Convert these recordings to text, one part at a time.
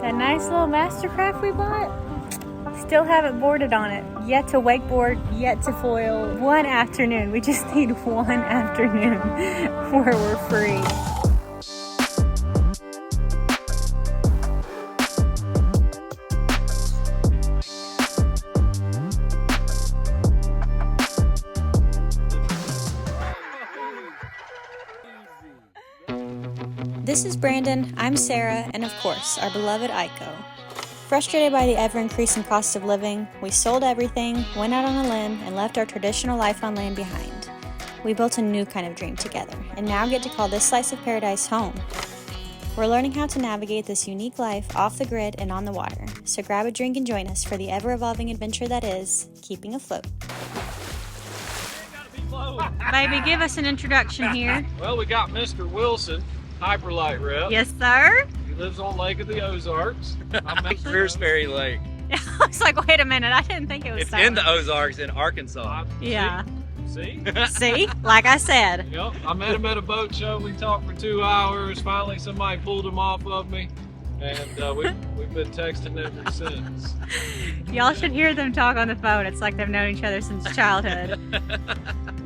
That nice little Mastercraft we bought, still haven't boarded on it. Yet to wakeboard, yet to foil. One afternoon. We just need one afternoon where we're free. This is Brandon, I'm Sarah, and of course, our beloved Aiko. Frustrated by the ever-increasing cost of living, we sold everything, went out on a limb, and left our traditional life on land behind. We built a new kind of dream together, and now get to call this slice of paradise home. We're learning how to navigate this unique life off the grid and on the water, so grab a drink and join us for the ever-evolving adventure that is keeping afloat. Baby, give us an introduction here. Well, we got Mr. Wilson, Hyperlight Rep. Yes, sir. He lives on Lake of the Ozarks. I'm Shrewsbury Lake. I was like, wait a minute, I didn't think it was It's so. in the Ozarks in Arkansas. Yeah. See? See? Like I said. Yep. I met him at a boat show. We talked for 2 hours. Finally, somebody pulled him off of me. And we've been texting ever since. Y'all should hear them talk on the phone. It's like they've known each other since childhood.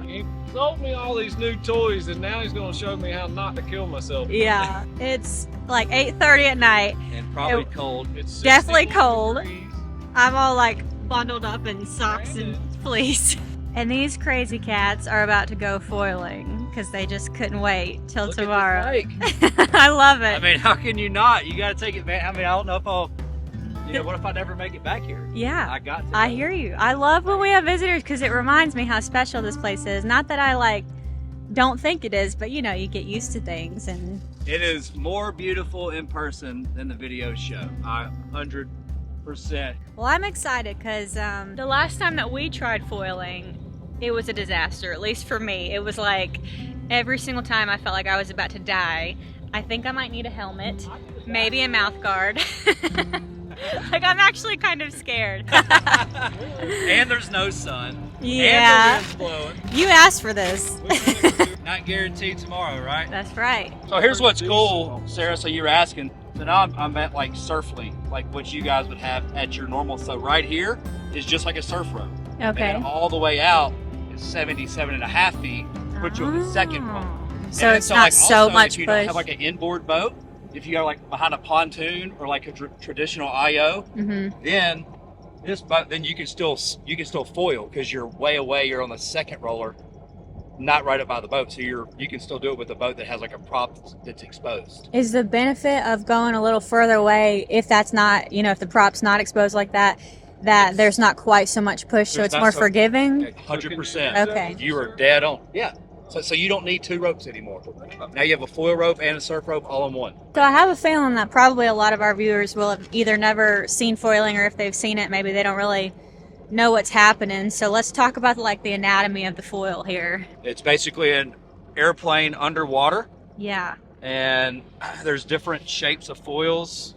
He sold me all these new toys, and now he's going to show me how not to kill myself. Yeah. It's like 8:30 at night. And probably cold. It's Definitely 61 cold. degrees. I'm all like bundled up in socks and fleece. And these crazy cats are about to go foiling because they just couldn't wait till Look tomorrow. At this lake. I love it. I mean, how can you not? You got to take it back. I mean, I don't know if I'll, what if I never make it back here? Yeah. I got to. I hear you. I love when we have visitors because it reminds me how special this place is. Not that I don't think it is, but you know, you get used to things and It is more beautiful in person than the video show. 100%. well, I'm excited because the last time that we tried foiling, it was a disaster, at least for me. It was like every single time I felt like I was about to die. I think I might need a helmet, maybe a mouth guard. Like, I'm actually kind of scared. And there's no sun. Yeah. And the wind's blowing. You asked for this. Not guaranteed tomorrow, right? That's right. So here's what's cool, Sarah. So you were asking. So now I'm at like surf link, like what you guys would have at your normal. So right here is just like a surf rope. Okay. And all the way out is 77.5 feet. Put you on the second rope. So And it's so, not like, so also, much if you push. don't have like an inboard boat, if you go like behind a pontoon or like a traditional IO, then this boat, then you can still foil because you're way away. You're on the second roller, not right up by the boat. So you can still do it with a boat that has like a prop that's exposed. Is the benefit of going a little further away, if that's not, if the prop's not exposed like that, that there's not quite so much push, so There's it's not more so- forgiving? 100%. Okay. You are dead on. Yeah. So you don't need 2 ropes anymore. Now you have a foil rope and a surf rope all in one. So I have a feeling that probably a lot of our viewers will have either never seen foiling, or if they've seen it, maybe they don't really know what's happening. So let's talk about the anatomy of the foil here. It's basically an airplane underwater. Yeah. And there's different shapes of foils.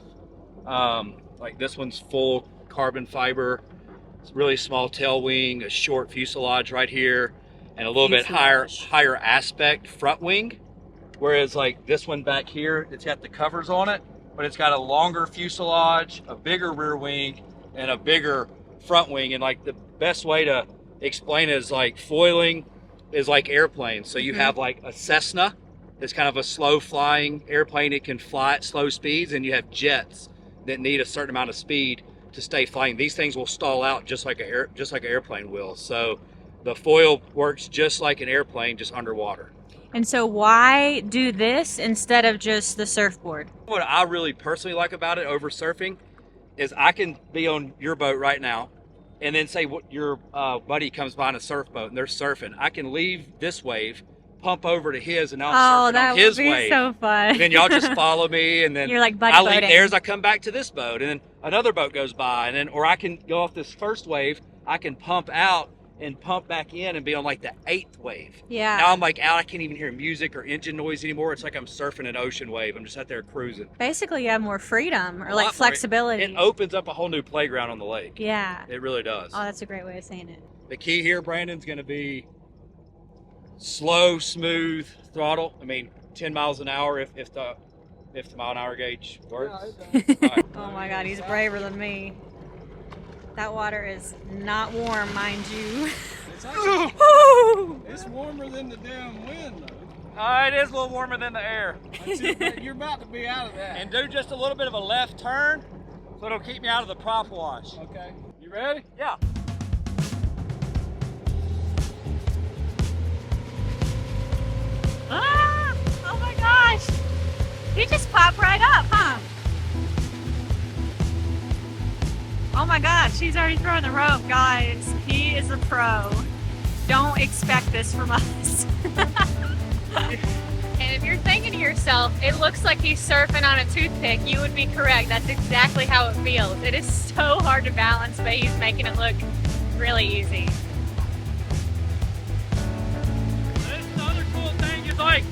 Like this one's full carbon fiber. It's a really small tail wing, a short fuselage right here, and a little bit higher aspect front wing. Whereas like this one back here, it's got the covers on it, but it's got a longer fuselage, a bigger rear wing, and a bigger front wing. And like the best way to explain it is like foiling is like airplanes. So you have like a Cessna. It's kind of a slow flying airplane. It can fly at slow speeds, and you have jets that need a certain amount of speed to stay flying. These things will stall out just like an airplane will. So the foil works just like an airplane, just underwater. And so why do this instead of just the surfboard? What I really personally like about it over surfing is I can be on your boat right now, and then say what your buddy comes by in a surf boat and they're surfing. I can leave this wave, pump over to his, and now I'm surfing on his wave. Oh, that would be so fun. And then y'all just follow me, and then You're like buddy I leave boating. theirs, I come back to this boat, and then another boat goes by, and then or I can go off this first wave, I can pump out and pump back in and be on like the 8th wave. Yeah. Now I'm like out, I can't even hear music or engine noise anymore. It's like I'm surfing an ocean wave. I'm just out there cruising. Basically, you have more freedom or A lot like more. flexibility. It opens up a whole new playground on the lake. Yeah. It really does. Oh, that's a great way of saying it. The key here, Brandon's going to be slow, smooth throttle. I mean, 10 miles an hour if the 50-mile-an-hour gauge works? Yeah, it does. All right. Oh my God, he's braver than me. That water is not warm, mind you. It's actually, it's warmer than the damn wind, though. It is a little warmer than the air. You're about to be out of that. And do just a little bit of a left turn, so it'll keep me out of the prop wash. Okay. You ready? Yeah. Ah! Oh my gosh! He just popped right up, huh? Oh my gosh, he's already throwing the rope, guys. He is a pro. Don't expect this from us. And if you're thinking to yourself, it looks like he's surfing on a toothpick, you would be correct. That's exactly how it feels. It is so hard to balance, but he's making it look really easy. This is the other cool thing is like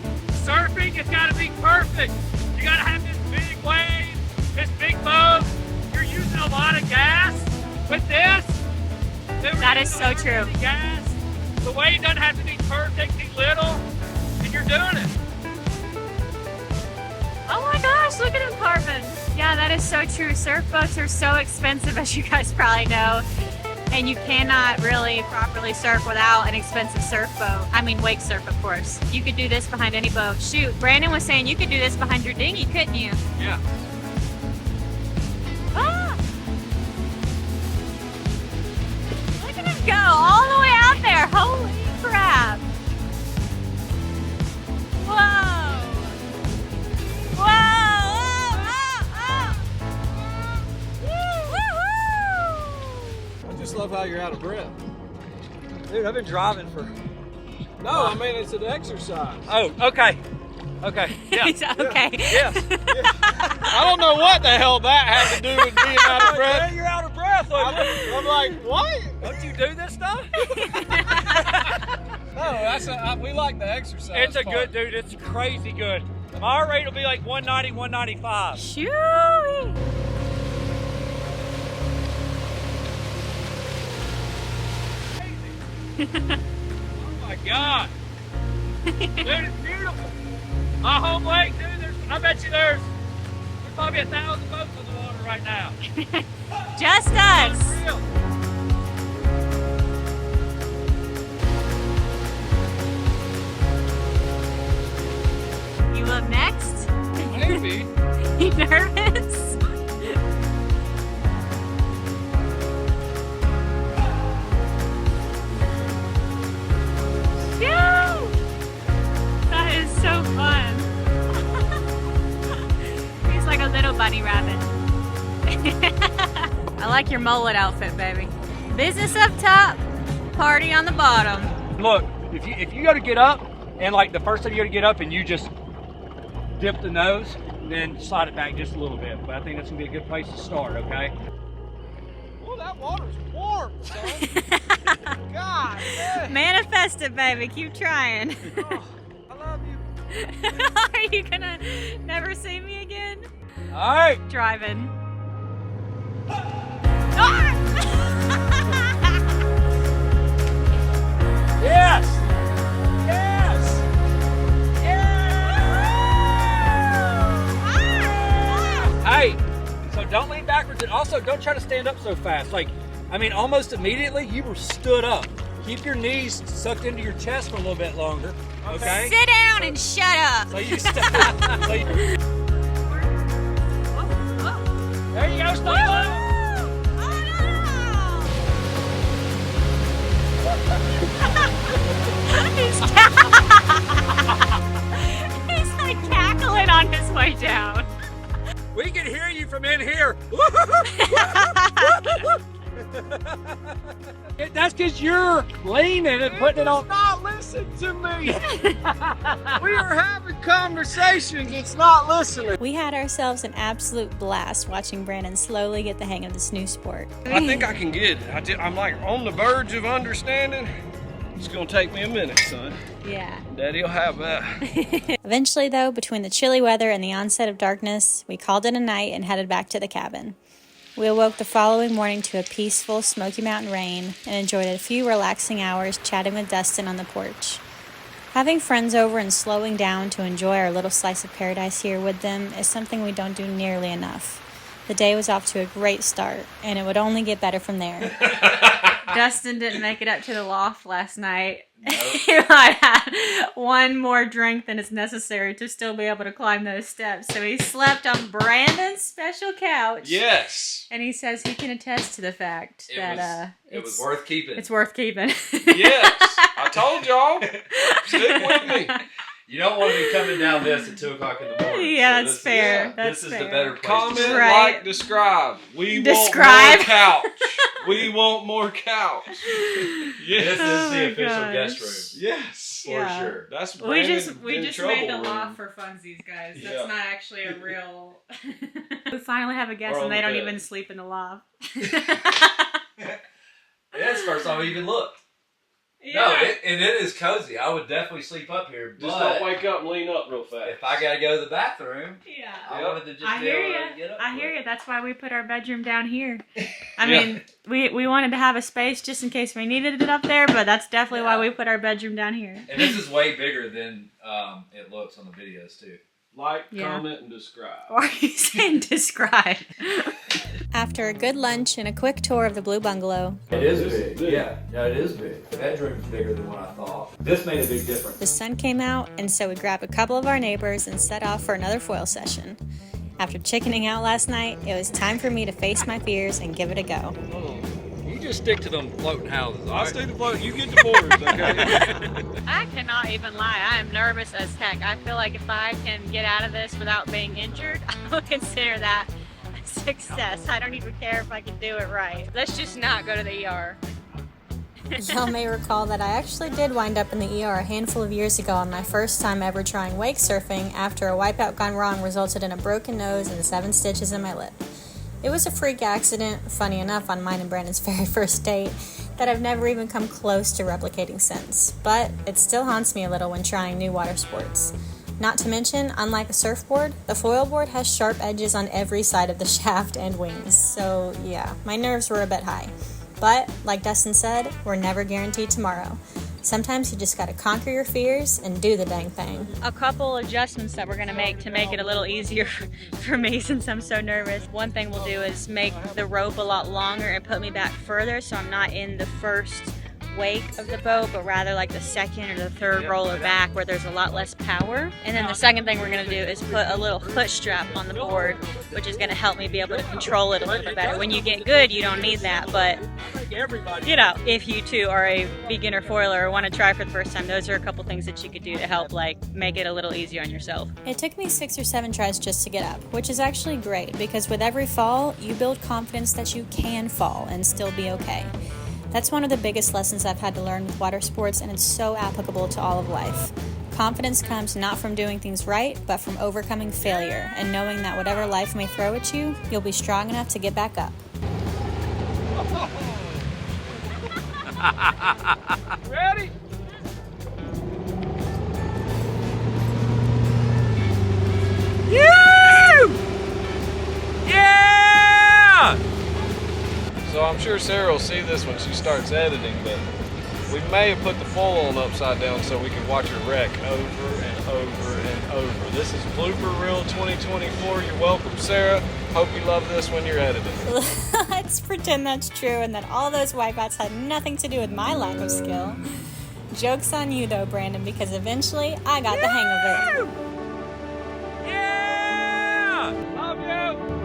surfing, it's gotta be perfect. You gotta have this big wave, this big boat. You're using a lot of gas. With this, That is so true. Gas. The wave doesn't have to be perfectly little, and you're doing it. Oh my gosh, look at him carving. Yeah, that is so true. Surf boats are so expensive, as you guys probably know. And you cannot really properly surf without an expensive surf boat. I mean, wake surf, of course. You could do this behind any boat. Shoot, Brandon was saying you could do this behind your dinghy, couldn't you? Yeah. Ah! Look at him go all the way out there. Holy crap. Whoa. Whoa. I just love how you're out of breath. Dude, I've been driving for... No, I mean, it's an exercise. Oh, okay. Okay. Yeah. Okay. Yes. I don't know what the hell that had to do with being out of breath. Man, you're out of breath. Like, I'm like, what? don't you do this stuff? No, we like the exercise. It's a part. good, dude. It's crazy good. My heart rate will be like 190, 195. Shoo! Oh my God. Dude, it's beautiful. My home lake, dude, I bet you there's probably 1,000 boats in the water right now. Just us. Unreal. You up next? Maybe. You nervous? Phew! That is so fun. He's like a little bunny rabbit. I like your mullet outfit, baby. Business up top, party on the bottom. Look, if you got to get up, and like the first time you got to get up and you just dip the nose, then slide it back just a little bit. But I think that's gonna be a good place to start, okay? Well, that water's warm, son. God, man. Manifest it, baby. Keep trying. Oh, I love you. Are you gonna never see me again? All right. Driving. Yes. Yes. Hey, so don't lean backwards, and also don't try to stand up so fast. Like, I mean, almost immediately you were stood up. Keep your knees sucked into your chest for a little bit longer, okay? Sit down and shut up. So you there you go, stop. He's like cackling on his way down. We can hear you from in here. That's because you're leaning and putting it on. Not listen to me. We are having conversations. It's not listening. We had ourselves an absolute blast watching Brandon slowly get the hang of this new sport. I think I can get it. I'm like on the verge of understanding. It's gonna take me a minute, son. Yeah. Daddy'll have that. Eventually, though, between the chilly weather and the onset of darkness, we called it a night and headed back to the cabin. We awoke the following morning to a peaceful Smoky Mountain rain and enjoyed a few relaxing hours chatting with Dustin on the porch. Having friends over and slowing down to enjoy our little slice of paradise here with them is something we don't do nearly enough. The day was off to a great start, and it would only get better from there. Dustin didn't make it up to the loft last night. Nope. He might have one more drink than is necessary to still be able to climb those steps. So he slept on Brandon's special couch. Yes. And he says he can attest to the fact that it was worth keeping. It's worth keeping. Yes. I told y'all. Stick with me. You don't want to be coming down this at 2 o'clock in the morning. Yeah, so that's fair. This is the fair. better place. Comment, to Right. like, describe. We Describe. want more couch. We want more couch. Yes. This is the official gosh. guest room. Yes. For Yeah. sure. That's We Brandon's just in made the trouble loft room. for funsies, guys. Yeah. That's not actually a real. We finally have a guest, We're on and they the don't bed. even sleep in the loft. Yeah, it's the first time I even looked. No, it is cozy. I would definitely sleep up here, Just but don't wake up and lean up real fast. if I gotta go to the bathroom, Yeah. I wanted to just I be hear able you. to get up. I hear quick. you. That's why we put our bedroom down here. I Yeah. mean, we wanted to have a space just in case we needed it up there, but that's definitely why we put our bedroom down here. And this is way bigger than it looks on the videos too. Like, Yeah. comment, and describe. Or are you saying describe? After a good lunch and a quick tour of the Blue Bungalow, It is This is big. big. Yeah, no, it is big. The bedroom's bigger than what I thought. This made a big difference. the sun came out, and so we grabbed a couple of our neighbors and set off for another foil session. After chickening out last night, it was time for me to face my fears and give it a go. You just stick to them floating houses. I'll stay the float. You get the boards, okay? I cannot even lie. I am nervous as heck. I feel like if I can get out of this without being injured, I would consider that a success. I don't even care if I can do it right. Let's just not go to the ER. Y'all may recall that I actually did wind up in the ER a handful of years ago on my first time ever trying wake surfing after a wipeout gone wrong resulted in a broken nose and 7 stitches in my lip. It was a freak accident, funny enough, on mine and Brandon's very first date, that I've never even come close to replicating since, but it still haunts me a little when trying new water sports. Not to mention, unlike a surfboard, the foil board has sharp edges on every side of the shaft and wings, so yeah, my nerves were a bit high. But, like Dustin said, we're never guaranteed tomorrow. Sometimes you just gotta conquer your fears and do the dang thing. A couple adjustments that we're going to make it a little easier for me since I'm so nervous. One thing we'll do is make the rope a lot longer and put me back further so I'm not in the first wake of the boat, but rather like the second or the third roller back where there's a lot less power. And then the second thing we're going to do is put a little foot strap on the board, which is going to help me be able to control it a little bit better. When you get good, you don't need that, but you know, if you too are a beginner foiler or want to try for the first time, those are a couple things that you could do to help like make it a little easier on yourself. It took me 6 or 7 tries just to get up, which is actually great because with every fall, you build confidence that you can fall and still be okay. That's one of the biggest lessons I've had to learn with water sports, and it's so applicable to all of life. Confidence comes not from doing things right, but from overcoming failure and knowing that whatever life may throw at you, you'll be strong enough to get back up. Ready? Yeah! So I'm sure Sarah will see this when she starts editing, but we may have put the foil on upside down so we can watch her wreck over and over and over. This is Blooper Reel 2024. You're welcome, Sarah. Hope you love this when you're editing. Let's pretend that's true and that all those wipeouts had nothing to do with my lack of skill. Joke's on you though, Brandon, because eventually I got the hang of it. Yeah! Love you!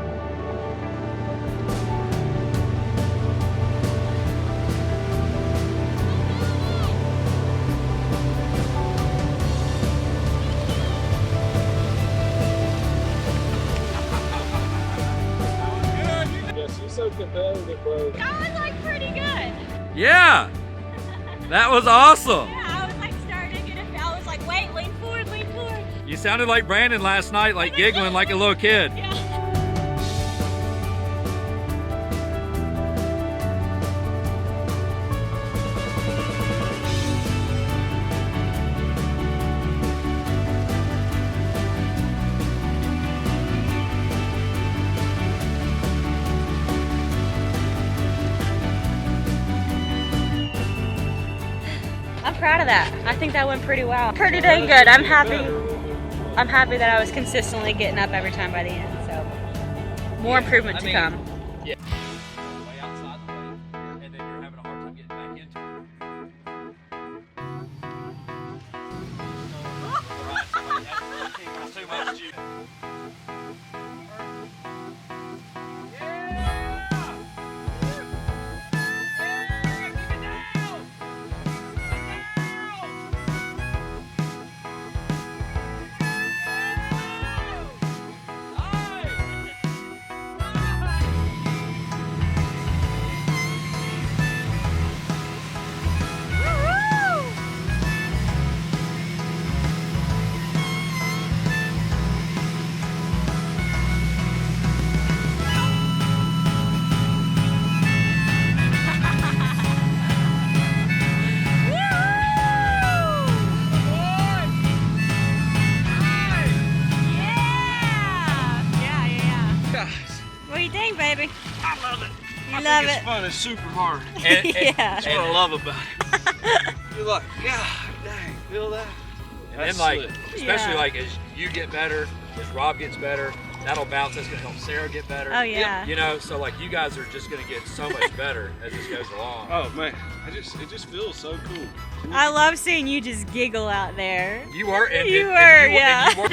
Yes, you're so competitive, bro. That was like pretty good. Yeah! That was awesome! Yeah, I was like starting to get it. I was like, wait, lean forward, lean forward. You sounded like Brandon last night, like giggling like a little kid. Yeah. proud of that. I think that went pretty well. Pretty dang good. I'm happy. I'm happy that I was consistently getting up every time by the end. So more improvement to come. Yeah. Way outside the wave, and then you're having a hard time getting back into it. Alright, that's too much juice. What do you think, baby? I love it. You I love think it? It's fun. It's super hard. And, Yeah. That's what I love about it. You're like, God dang, feel that? And then, like, especially like as you get better, as Rob gets better, that'll bounce. That's gonna help Sarah get better. Oh, yeah. You know, so like you guys are just gonna get so much better as this goes along. Oh man, it just feels so cool. I love seeing you just giggle out there. You were, and You and were, and yeah. and you were.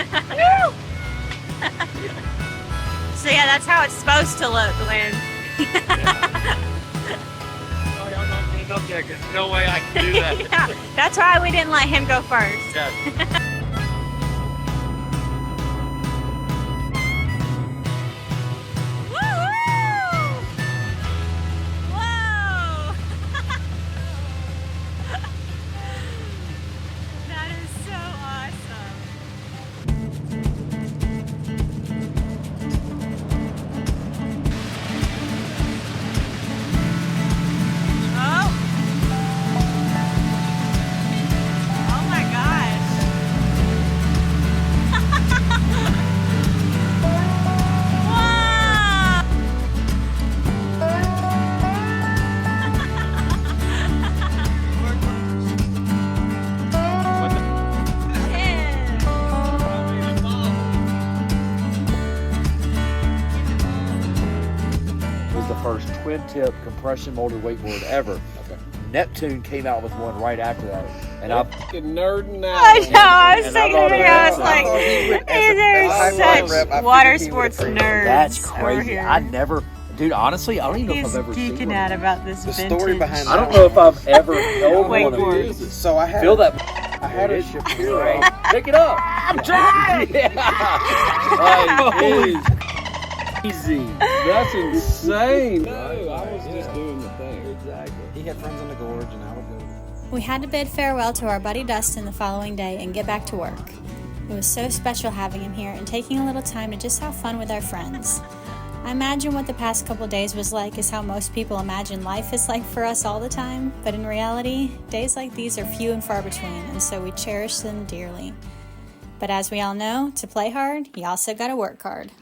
So yeah, that's how it's supposed to look, Lynn. Okay, 'cause no way I can do that. Yeah, that's why we didn't let him go first. Yeah. Woo-hoo! Whoa! That is so awesome. Oh! Oh my gosh! Wow! Was the first twin tip compression molded wakeboard ever. Neptune came out with one right after that, and I Fucking nerding out. I know, I was And I thinking thought of it it, I was was- like, there's such water sports nerds. that's over crazy. here. I never, dude. Honestly, I don't even know He's if I've ever seen geeking one. out about this The vintage. story behind I don't know if I've ever held one of Wakeboard. these. So I had Feel that? I had a Shapiro. Pick it up. I'm trying. Easy. That's insane. No, I was just doing the thing. Exactly. He had friends on the gorge, and I would go. We had to bid farewell to our buddy Dustin the following day and get back to work. It was so special having him here and taking a little time to just have fun with our friends. I imagine what the past couple days was like is how most people imagine life is like for us all the time, but in reality, days like these are few and far between, and so we cherish them dearly. But as we all know, to play hard, you also gotta work hard.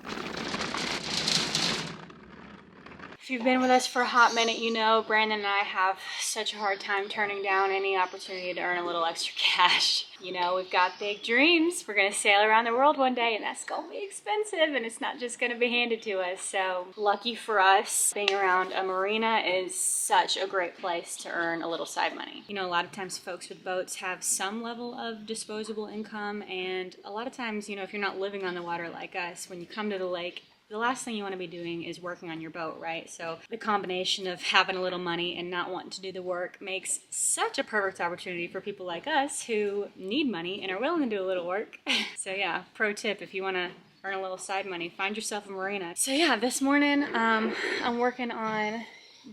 If you've been with us for a hot minute, you know Brandon and I have such a hard time turning down any opportunity to earn a little extra cash. You know, we've got big dreams. We're gonna sail around the world one day, and that's gonna be expensive, and it's not just gonna be handed to us. So lucky for us, being around a marina is such a great place to earn a little side money. You know, a lot of times folks with boats have some level of disposable income, and a lot of times, you know, if you're not living on the water like us, when you come to the lake, the last thing you want to be doing is working on your boat, right? So the combination of having a little money and not wanting to do the work makes such a perfect opportunity for people like us who need money and are willing to do a little work. So yeah, pro tip, if you want to earn a little side money, find yourself a marina. So yeah, this morning I'm working on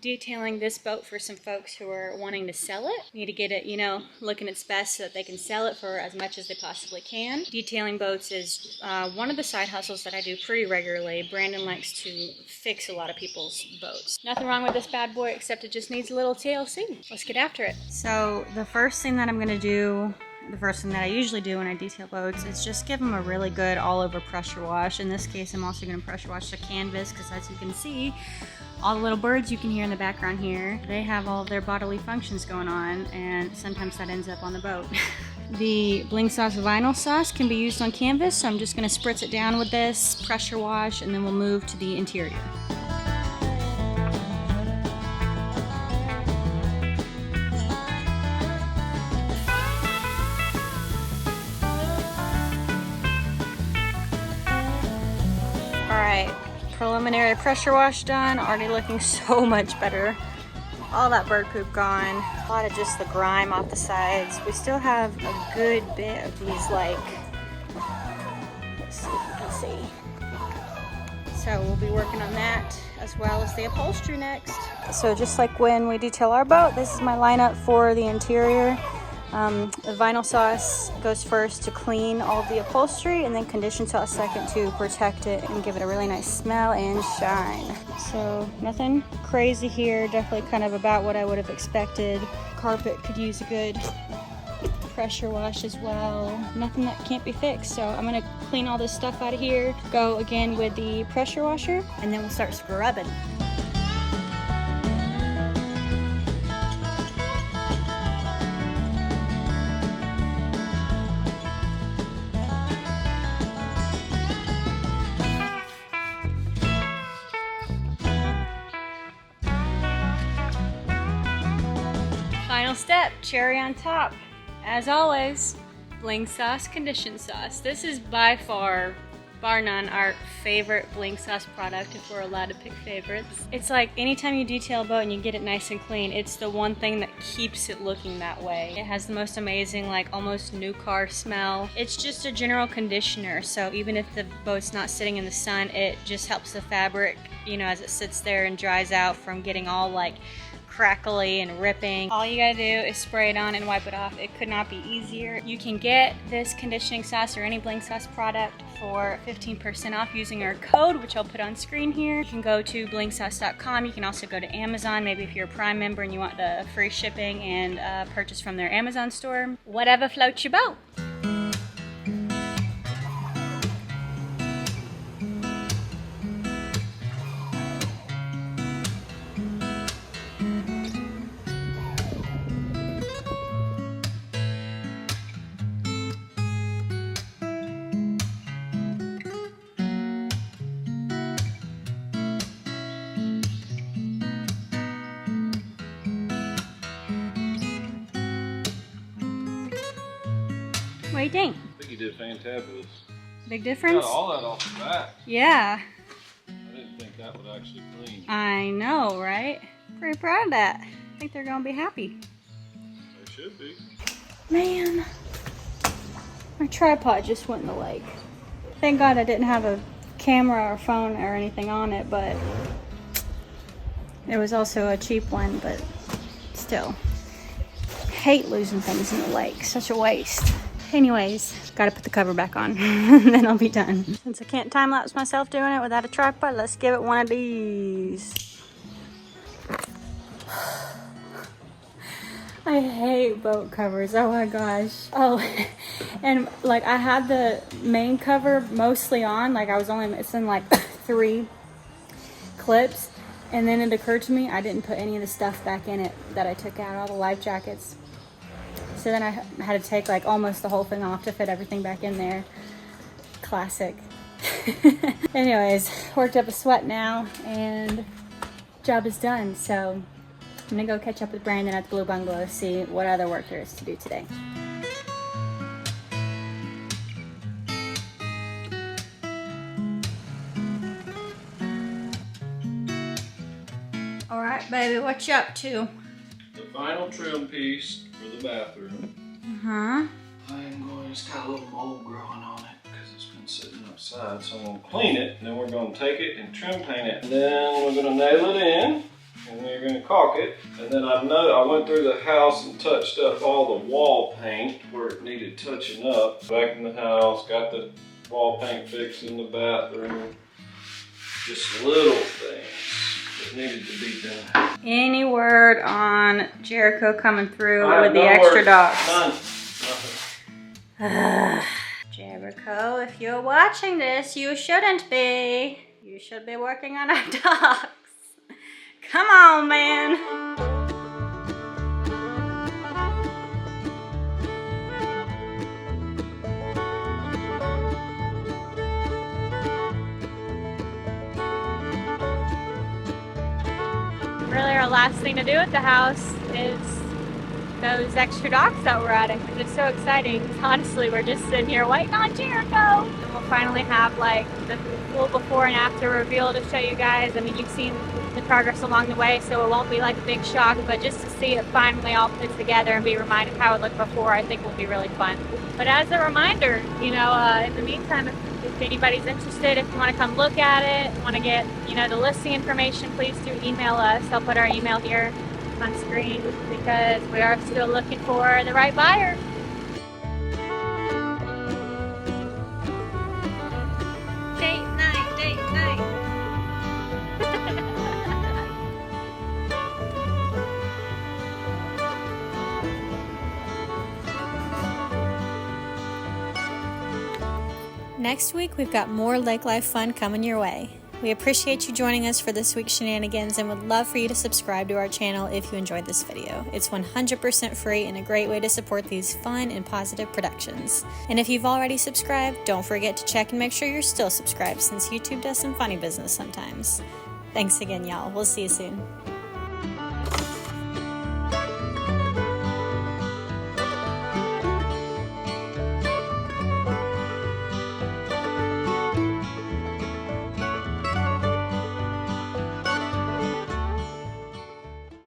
detailing this boat for some folks who are wanting to sell it. Need to get it, you know, looking its best so that they can sell it for as much as they possibly can. Detailing boats is one of the side hustles that I do pretty regularly. Brandon likes to fix a lot of people's boats. Nothing wrong with this bad boy except it just needs a little TLC. Let's get after it. So the first thing that I'm gonna do the first thing that I usually do when I detail boats is just give them a really good all-over pressure wash. In this case, I'm also going to pressure wash the canvas because, as you can see, all the little birds you can hear in the background here, they have all of their bodily functions going on, and sometimes that ends up on the boat. The Bling Sauce vinyl sauce can be used on canvas, so I'm just going to spritz it down with this, pressure wash, and then we'll move to the interior. Alright, preliminary pressure wash done, already looking so much better. All that bird poop gone, a lot of just the grime off the sides. We still have a good bit of these, like, let's see if you can see. So we'll be working on that as well as the upholstery next. So just like when we detail our boat, this is my lineup for the interior. The vinyl sauce goes first to clean all of the upholstery, and then condition sauce second to protect it and give it a really nice smell and shine. So nothing crazy here, definitely kind of about what I would have expected. Carpet could use a good pressure wash as well. Nothing that can't be fixed. So I'm gonna clean all this stuff out of here, go again with the pressure washer, and then we'll start scrubbing. Final step, cherry on top. As always, Bling Sauce condition sauce. This is by far, bar none, our favorite Bling Sauce product, if we're allowed to pick favorites. It's like anytime you detail a boat and you get it nice and clean, it's the one thing that keeps it looking that way. It has the most amazing, like almost new car smell. It's just a general conditioner, so even if the boat's not sitting in the sun, it just helps the fabric, you know, as it sits there and dries out from getting all like crackly and ripping. All you gotta do is spray it on and wipe it off. It could not be easier. You can get this conditioning sauce or any Bling Sauce product for 15% off using our code, which I'll put on screen here. You can go to blingsauce.com. You can also go to Amazon, maybe if you're a Prime member and you want the free shipping, and purchase from their Amazon store. Whatever floats your boat. What do you think? I think you did fantabulous. Big You difference? got all that off the back. Yeah, I didn't think that would actually clean. I know, right? Pretty proud of that. I think they're gonna be happy. They should be. Man, my tripod just went in the lake. Thank God I didn't have a camera or phone or anything on it, but it was also a cheap one, but still. Hate losing things in the lake, such a waste. Anyways, gotta put the cover back on, then I'll be done. Since I can't time lapse myself doing it without a tripod, let's give it one of these. I hate boat covers, oh my gosh. Oh, and like I had the main cover mostly on, like I was only missing like 3 clips, and then it occurred to me I didn't put any of the stuff back in it that I took out, all the life jackets. So then I had to take like almost the whole thing off to fit everything back in there. Classic. Anyways, worked up a sweat now and job is done. So I'm gonna go catch up with Brandon at the Blue Bungalow, see what other work there is to do today. All right, baby, what you up to? The final trim piece for the bathroom. Uh-huh. It's got a little mold growing on it because it's been sitting outside. So I'm going to clean it, and then we're going to take it and trim paint it. And then we're going to nail it in, and then we're going to caulk it. And then I went through the house and touched up all the wall paint where it needed touching up. Back in the house, got the wall paint fixed in the bathroom. Just little things that needed to be done. Any word on Jericho coming through with the No extra word. dogs? None. Nothing. Jericho, if you're watching this, you shouldn't be. You should be working on our docks. Come on, man. Really, our last thing to do at the house is those extra docks that we're adding, which is so exciting. Honestly, we're just sitting here waiting on Jericho. And we'll finally have like the full before and after reveal to show you guys. I mean, you've seen the progress along the way, so it won't be like a big shock, but just to see it finally all put together and be reminded how it looked before, I think will be really fun. But as a reminder, you know, in the meantime, if anybody's interested, if you want to come look at it, want to get, you know, the listing information, please do email us. I'll put our email here on screen because we are still looking for the right buyer. Date night, date night. Next week, we've got more lake life fun coming your way. We appreciate you joining us for this week's shenanigans and would love for you to subscribe to our channel if you enjoyed this video. It's 100% free and a great way to support these fun and positive productions. And if you've already subscribed, don't forget to check and make sure you're still subscribed since YouTube does some funny business sometimes. Thanks again, y'all. We'll see you soon.